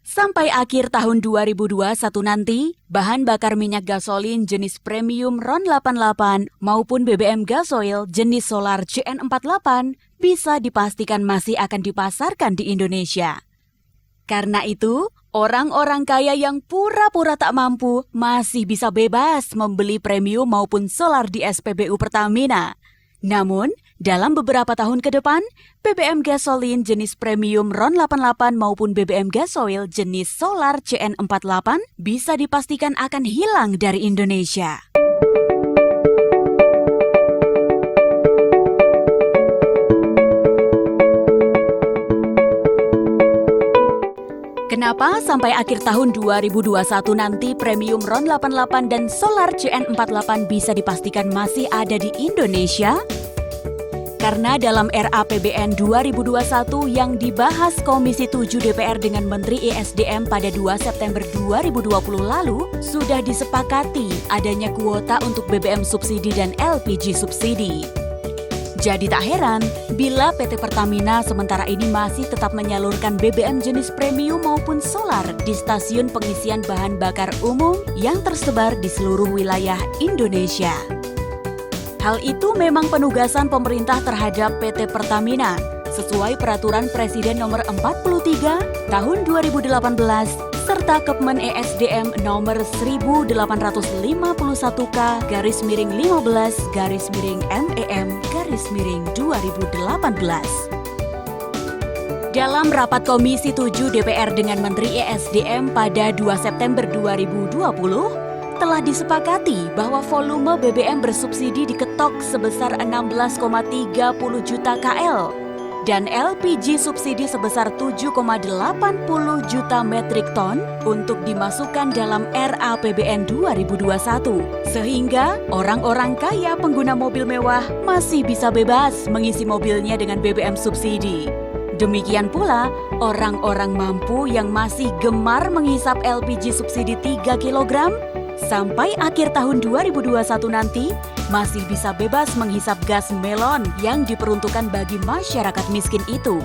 Sampai akhir tahun 2021 nanti, bahan bakar minyak gasolin jenis premium RON 88 maupun BBM gasoil jenis solar CN48 bisa dipastikan masih akan dipasarkan di Indonesia. Karena itu, orang-orang kaya yang pura-pura tak mampu masih bisa bebas membeli premium maupun solar di SPBU Pertamina. Namun, dalam beberapa tahun ke depan, BBM gasolin jenis premium RON 88 maupun BBM gasoil jenis solar CN48 bisa dipastikan akan hilang dari Indonesia. Kenapa sampai akhir tahun 2021 nanti premium RON 88 dan solar CN48 bisa dipastikan masih ada di Indonesia? Karena dalam RAPBN 2021 yang dibahas Komisi 7 DPR dengan Menteri ESDM pada 2 September 2020 lalu, sudah disepakati adanya kuota untuk BBM subsidi dan LPG subsidi. Jadi tak heran bila PT Pertamina sementara ini masih tetap menyalurkan BBM jenis premium maupun solar di stasiun pengisian bahan bakar umum yang tersebar di seluruh wilayah Indonesia. Hal itu memang penugasan pemerintah terhadap PT Pertamina sesuai Peraturan Presiden Nomor 43 Tahun 2018 serta Kepmen ESDM Nomor 18-15/15/MEM/2018. Dalam rapat Komisi 7 DPR dengan Menteri ESDM pada 2 September 2020, telah disepakati bahwa volume BBM bersubsidi diketok sebesar 16,30 juta KL dan LPG subsidi sebesar 7,80 juta metrik ton untuk dimasukkan dalam RAPBN 2021. Sehingga orang-orang kaya pengguna mobil mewah masih bisa bebas mengisi mobilnya dengan BBM subsidi. Demikian pula, orang-orang mampu yang masih gemar menghisap LPG subsidi 3 kg sampai akhir tahun 2021 nanti masih bisa bebas menghisap gas melon yang diperuntukkan bagi masyarakat miskin itu.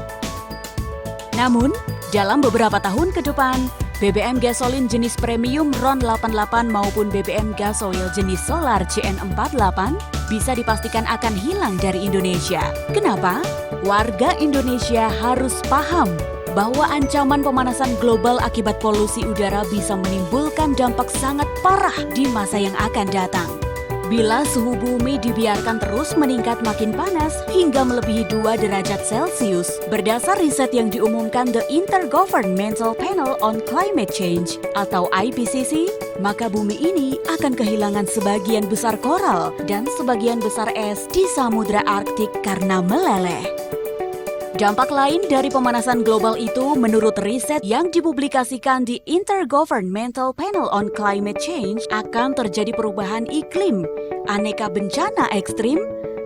Namun, dalam beberapa tahun ke depan, BBM gasolin jenis premium RON 88 maupun BBM gasoil jenis solar CN48 bisa dipastikan akan hilang dari Indonesia. Kenapa? Warga Indonesia harus paham bahwa ancaman pemanasan global akibat polusi udara bisa menimbulkan dampak sangat parah di masa yang akan datang. Bila suhu bumi dibiarkan terus meningkat makin panas hingga melebihi 2 derajat Celcius, berdasar riset yang diumumkan The Intergovernmental Panel on Climate Change atau IPCC, maka bumi ini akan kehilangan sebagian besar koral dan sebagian besar es di Samudra Arktik karena meleleh. Dampak lain dari pemanasan global itu menurut riset yang dipublikasikan di Intergovernmental Panel on Climate Change akan terjadi perubahan iklim, aneka bencana ekstrim,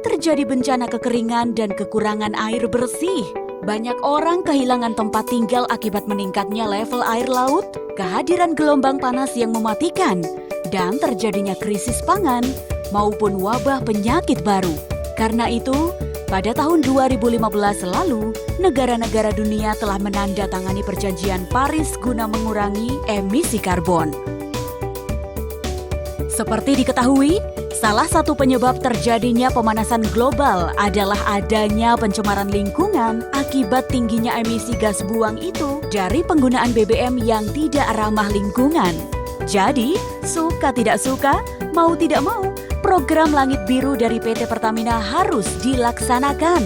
terjadi bencana kekeringan dan kekurangan air bersih. Banyak orang kehilangan tempat tinggal akibat meningkatnya level air laut, kehadiran gelombang panas yang mematikan, dan terjadinya krisis pangan maupun wabah penyakit baru. Karena itu, pada tahun 2015 lalu, negara-negara dunia telah menandatangani perjanjian Paris guna mengurangi emisi karbon. Seperti diketahui, salah satu penyebab terjadinya pemanasan global adalah adanya pencemaran lingkungan akibat tingginya emisi gas buang itu dari penggunaan BBM yang tidak ramah lingkungan. Jadi, suka tidak suka, mau tidak mau, program Langit Biru dari PT Pertamina harus dilaksanakan.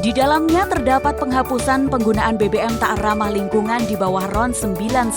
Di dalamnya terdapat penghapusan penggunaan BBM tak ramah lingkungan di bawah RON 91.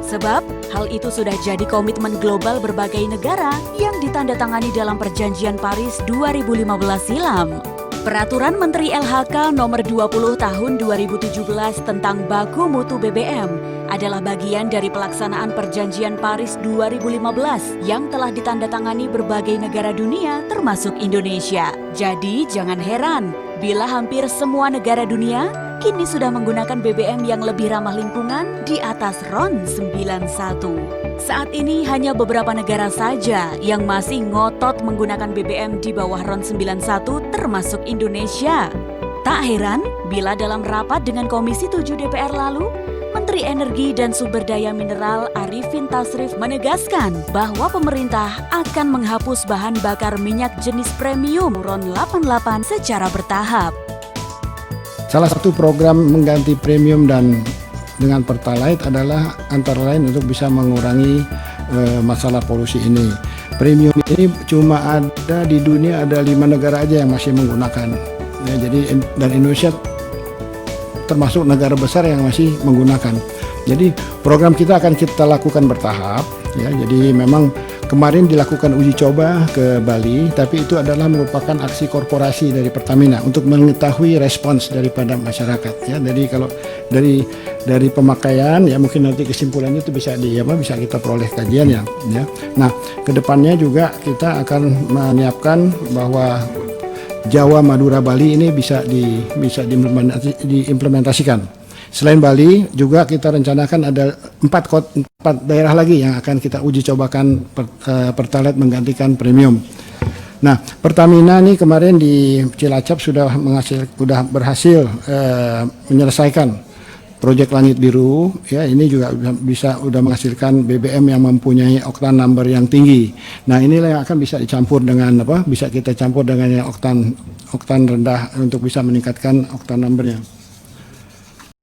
Sebab hal itu sudah jadi komitmen global berbagai negara yang ditandatangani dalam Perjanjian Paris 2015 silam. Peraturan Menteri LHK Nomor 20 Tahun 2017 tentang baku mutu BBM adalah bagian dari pelaksanaan Perjanjian Paris 2015 yang telah ditandatangani berbagai negara dunia termasuk Indonesia. Jadi jangan heran bila hampir semua negara dunia kini sudah menggunakan BBM yang lebih ramah lingkungan di atas RON 91. Saat ini hanya beberapa negara saja yang masih ngotot menggunakan BBM di bawah RON 91 termasuk Indonesia. Tak heran bila dalam rapat dengan Komisi 7 DPR lalu, Menteri Energi dan Sumber Daya Mineral Arifin Tasrif menegaskan bahwa pemerintah akan menghapus bahan bakar minyak jenis premium RON 88 secara bertahap. Salah satu program mengganti premium dan dengan Pertalite adalah antara lain untuk bisa mengurangi masalah polusi ini. Premium ini cuma ada di dunia, ada 5 negara aja yang masih menggunakan. Ya, jadi dan Indonesia termasuk negara besar yang masih menggunakan. Jadi program kita akan kita lakukan bertahap. Ya, jadi memang kemarin dilakukan uji coba ke Bali, tapi itu adalah merupakan aksi korporasi dari Pertamina untuk mengetahui respons daripada masyarakat. Ya, jadi kalau dari pemakaian, ya mungkin nanti kesimpulannya itu bisa bisa kita peroleh kajian ya. Nah, kedepannya juga kita akan menyiapkan bahwa Jawa, Madura, Bali ini bisa diimplementasikan. Selain Bali, juga kita rencanakan ada 4 daerah lagi yang akan kita uji cobakan Pertalite menggantikan premium. Nah, Pertamina ini kemarin di Cilacap sudah berhasil menyelesaikan proyek Langit Biru. Ya, ini juga udah menghasilkan BBM yang mempunyai oktan number yang tinggi. Nah, inilah yang akan bisa dicampur dengan bisa kita campur dengan yang oktan rendah untuk bisa meningkatkan oktan numbernya.